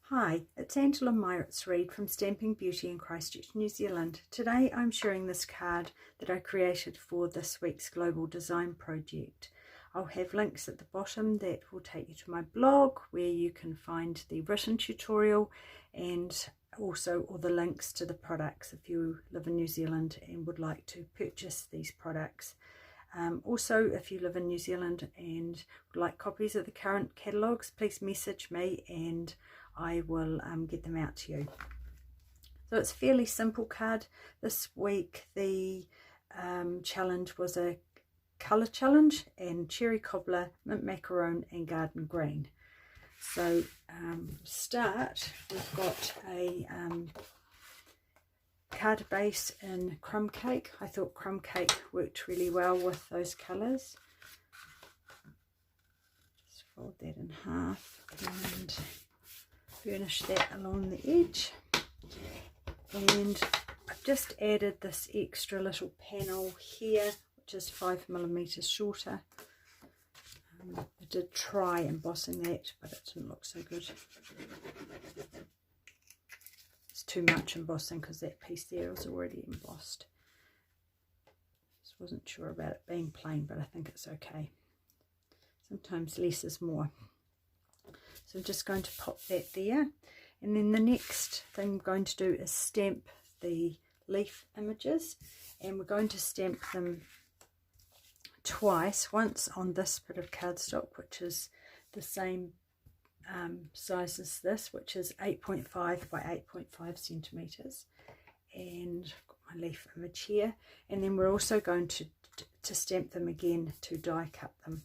Hi, it's Angela Meiritz-Reid from Stamping Beauty in Christchurch, New Zealand. Today I'm sharing this card that I created for this week's Global Design project. I'll have links at the bottom that will take you to my blog where you can find the written tutorial and also all the links to the products if you live in New Zealand and would like to purchase these products. Also, if you live in New Zealand and would like copies of the current catalogues, please message me and I will get them out to you. So it's a fairly simple card. This week the challenge was a colour challenge and cherry cobbler, mint macaron and garden green. So start, we've got a card base in crumb cake. I thought crumb cake worked really well with those colours. Just fold that in half and burnish that along the edge, and I've just added this extra little panel here which is 5mm shorter. I did try embossing that but it didn't look so good. It's too much embossing because that piece there was already embossed. Just wasn't sure about it being plain, but I think it's okay. Sometimes less is more. So I'm just going to pop that there, and then the next thing I'm going to do is stamp the leaf images, and we're going to stamp them twice, once on this bit of cardstock which is the same size as this, which is 8.5 by 8.5 centimeters, and I've got my leaf image here, and then we're also going to stamp them again to die cut them.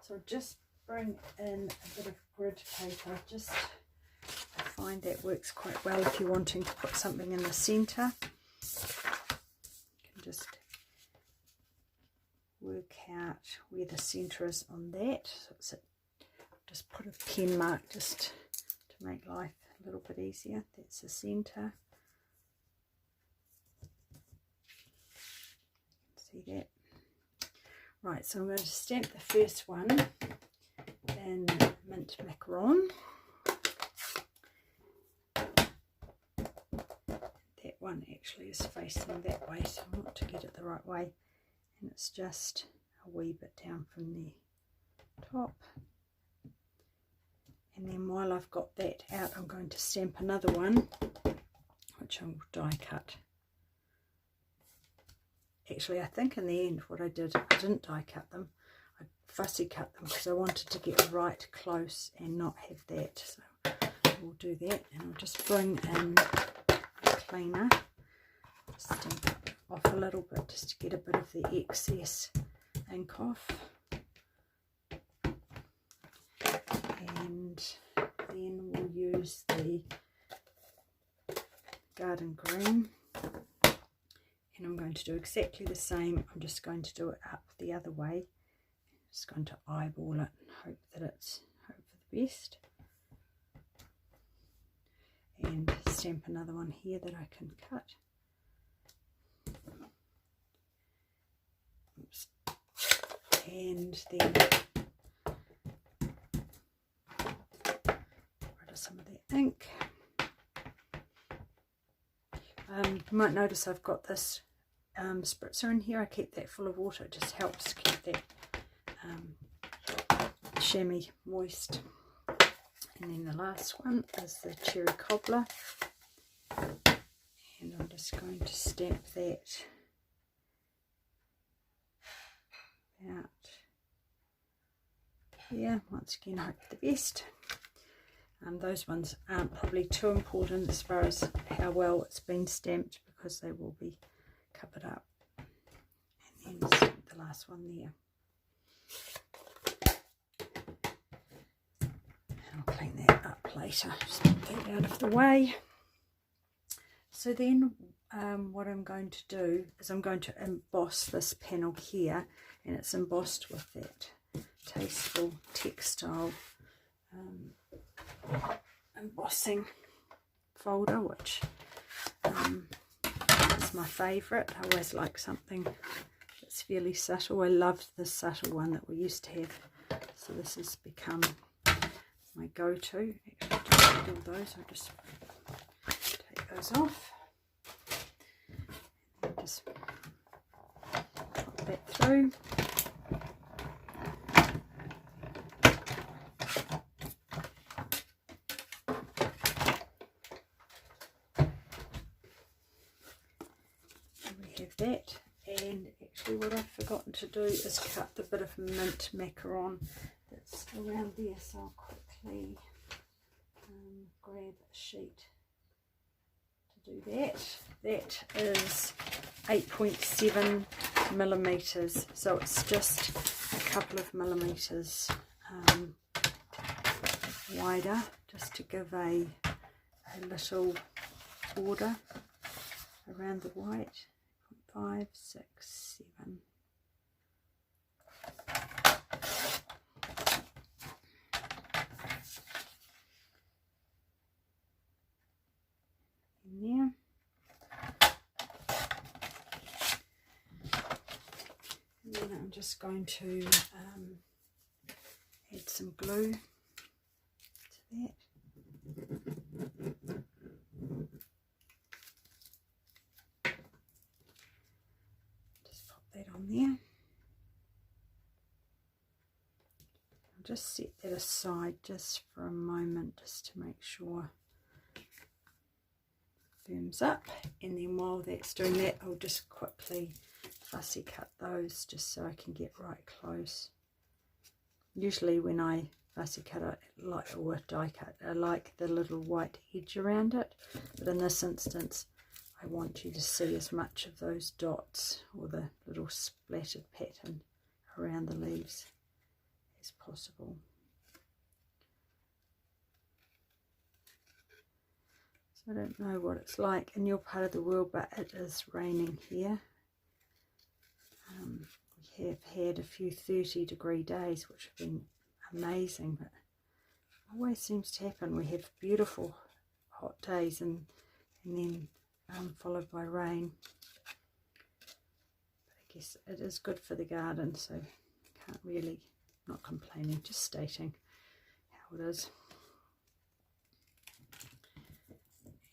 So I'll just bring in a bit of grid paper. Just I find that works quite well if you're wanting to put something in the centre. You can just work out where the centre is on that. So it's just put a pen mark just to make life a little bit easier. That's the centre. See that? Right, so I'm going to stamp the first one in mint macaron. That one actually is facing that way, so I want to get it the right way, and it's just a wee bit down from the top. And then while I've got that out, I'm going to stamp another one which I will die cut. Actually, I think in the end what I did, I didn't die cut them, I fussy cut them because I wanted to get right close and not have that. So we'll do that, and I'll just bring in a cleaner, stamp it off a little bit just to get a bit of the excess ink off. And then we'll use the garden green. And I'm going to do exactly the same. I'm just going to do it up the other way. I'm just going to eyeball it and hope for the best. And stamp another one here that I can cut. Oops. And then get rid of some of that ink. You might notice I've got this spritzer in here. I keep that full of water. It just helps keep that chamois moist. And then the last one is the cherry cobbler, and I'm just going to stamp that out here. Once again, hope for the best. Those ones aren't probably too important as far as how well it's been stamped because they will be covered up. And then stamp the last one there. And I'll clean that up later. Just put that out of the way. So then what I'm going to do is I'm going to emboss this panel here, and it's embossed with that Tasteful Textile embossing folder, which is my favourite. I always like something that's fairly subtle. I loved the subtle one that we used to have, so this has become my go-to. Actually, don't need all those. I'll just take those off. And just pop that through. And we have that. And actually what I've forgotten to do is cut the bit of mint macaron that's around there, so I'll quickly grab a sheet to do that. That is 8.7 millimeters, so it's just a couple of millimeters wider, just to give a little border around the white. 5, 6, 7. In there. And then I'm just going to add some glue to that. On there. I'll just set that aside just for a moment, just to make sure it firms up, and then while that's doing that, I'll just quickly fussy cut those just so I can get right close. Usually when I fussy cut it, or die cut, I like the little white edge around it, but in this instance I want you to see as much of those dots or the little splattered pattern around the leaves as possible. So I don't know what it's like in your part of the world, but it is raining here. We have had a few 30-degree days which have been amazing, but it always seems to happen. We have beautiful hot days and then followed by rain. But I guess it is good for the garden, so can't really, not complaining, just stating how it is.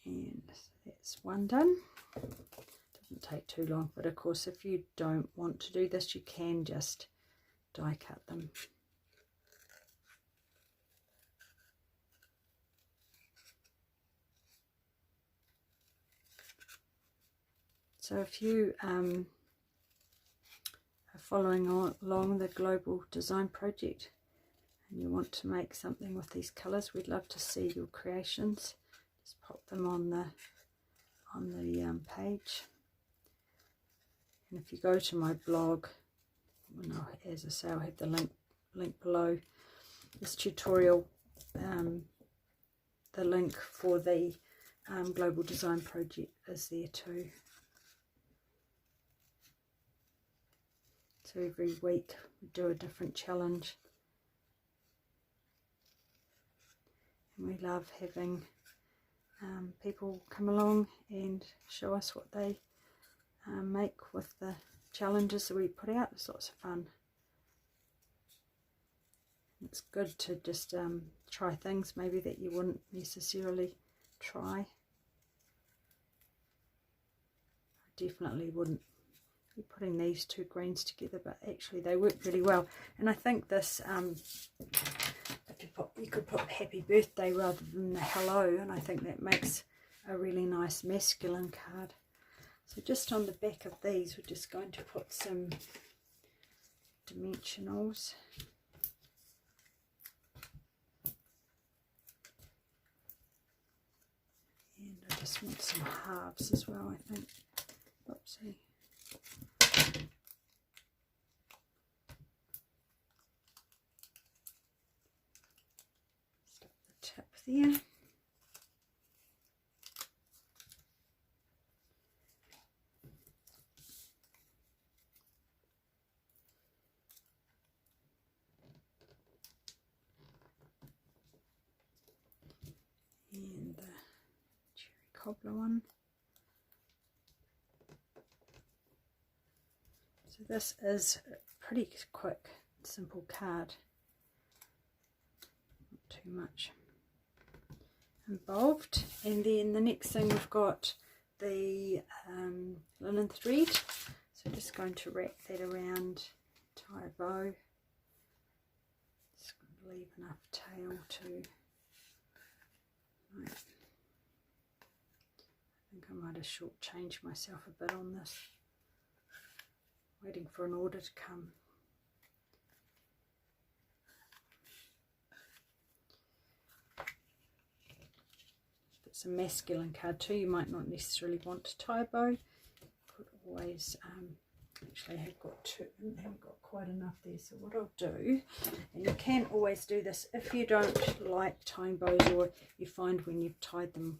And that's one done. Doesn't take too long, but of course if you don't want to do this, you can just die cut them. So if you are following along the Global Design Project and you want to make something with these colours, we'd love to see your creations. Just pop them on the page. And if you go to my blog, well, as I say, I'll have the link below this tutorial, the link for the Global Design Project is there too. So every week we do a different challenge, and we love having people come along and show us what they make with the challenges that we put out. It's lots of fun. It's good to just try things maybe that you wouldn't necessarily try. I definitely wouldn't be putting these two greens together, but actually they work really well. And I think this, if you could put happy birthday rather than the hello, and I think that makes a really nice masculine card. So just on the back of these, we're just going to put some dimensionals. And I just want some halves as well, I think. Oopsie. Stop the tip there. And the cherry cobbler one. So this is a pretty quick, simple card. Not too too much involved. And then the next thing, we've got the linen thread, so just going to wrap that around, tie a bow, just leave enough tail to, right. I think I might have shortchanged myself a bit on this, waiting for an order to come. It's a masculine card too, you might not necessarily want to tie a bow. You could always, actually I have got two, I haven't got quite enough there, so what I'll do, and you can always do this if you don't like tying bows, or you find when you've tied them,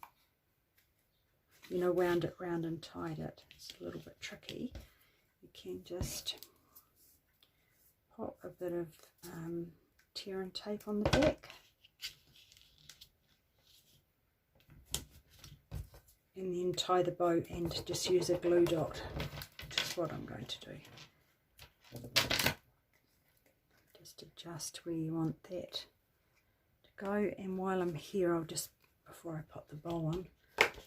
you know, wound it round and tied it, it's a little bit tricky, you can just pop a bit of tear and tape on the back. And then tie the bow and just use a glue dot, which is what I'm going to do. Just adjust where you want that to go. And while I'm here, I'll just, before I pop the bow on,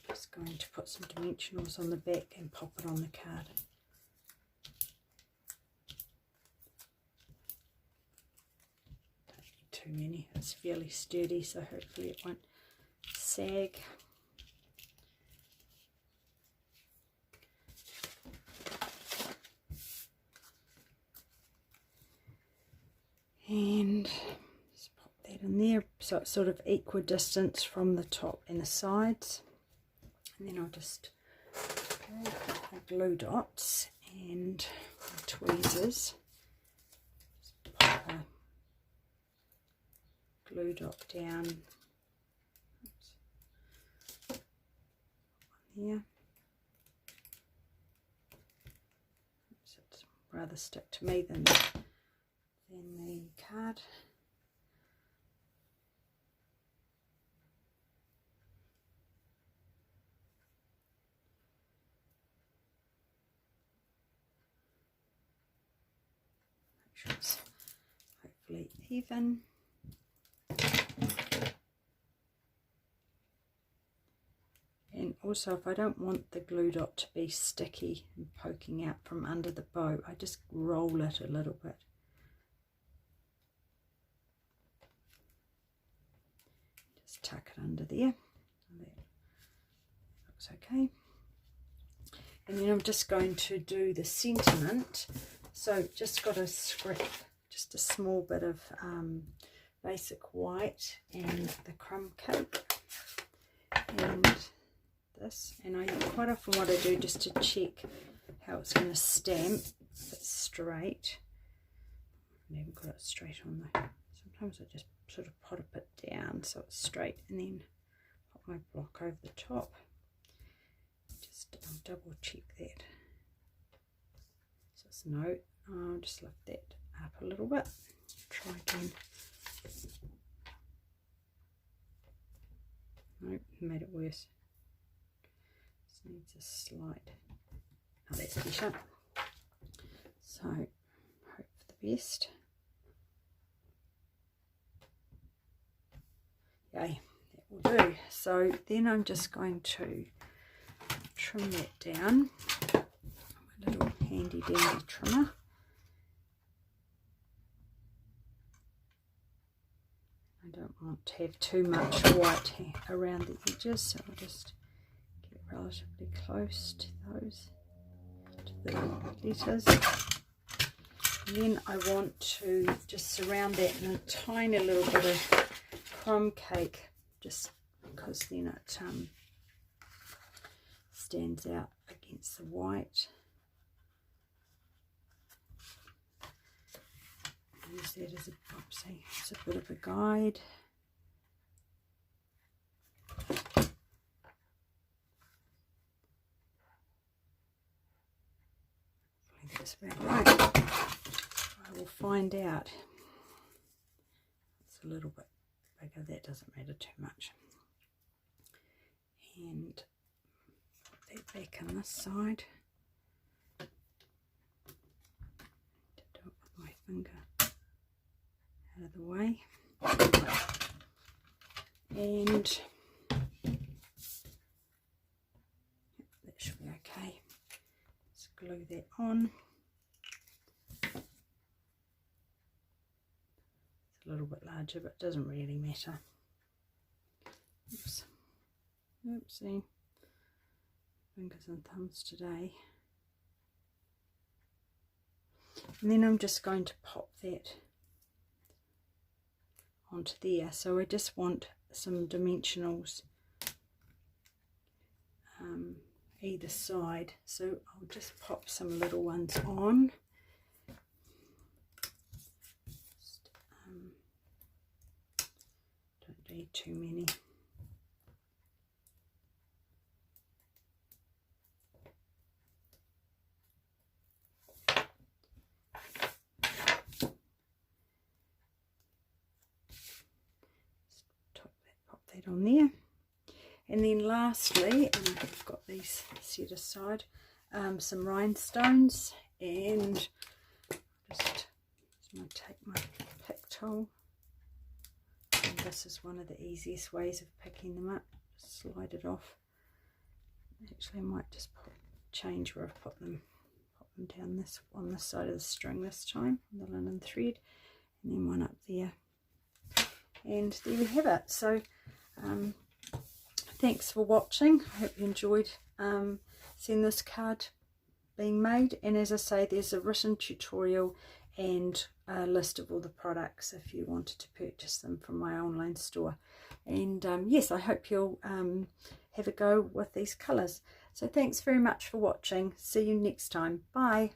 just going to put some dimensionals on the back and pop it on the card. Don't need too many, it's fairly sturdy, so hopefully it won't sag. And just pop that in there so it's sort of equidistant from the top and the sides. And then I'll just grab my glue dots and my tweezers. Just pop a glue dot down. Oops. One here. Oops, it's rather stick to me than the card. Make sure it's hopefully even. And also, if I don't want the glue dot to be sticky and poking out from under the bow, I just roll it a little bit. Tuck it under there. That looks okay. And then I'm just going to do the sentiment. So just got a scrap, just a small bit of basic white and the crumb cake and this. And I quite often what I do just to check how it's going to stamp, if it's straight. I've never got it straight on there. Sometimes I just sort of pot a bit down so it's straight, and then pop my block over the top. Just double check that. So it's no, I'll just lift that up a little bit. Try again. Nope, made it worse. This needs a slight. Oh, that's better. So hope for the best. Okay, that will do. So then I'm just going to trim that down. My little handy dandy trimmer. I don't want to have too much white around the edges, so I'll just get relatively close to those, to the letters. And then I want to just surround that in a tiny little bit of crumb cake, just because then it stands out against the white. Use that as a bit of a guide. That's about right. I will find out. It's a little bit bigger, that doesn't matter too much. And put that back on this side. To do it with my finger out of the way. and that should be okay. Let's glue that on. It's a little bit larger, but it doesn't really matter. Oops. Oopsie. Fingers and thumbs today. And then I'm just going to pop that onto there. So I just want some dimensionals either side. So I'll just pop some little ones on. Don't need too many. Pop that on there. And then lastly, I've got these set aside, some rhinestones, and just take my pick tool. And this is one of the easiest ways of picking them up. Just slide it off. Actually, I might just change where I've put them. Pop them down this on this side of the string this time, the linen thread, and then one up there. And there we have it. So thanks for watching. I hope you enjoyed seeing this card being made. And as I say, there's a written tutorial and a list of all the products if you wanted to purchase them from my online store. And yes, I hope you'll have a go with these colours. So thanks very much for watching. See you next time. Bye.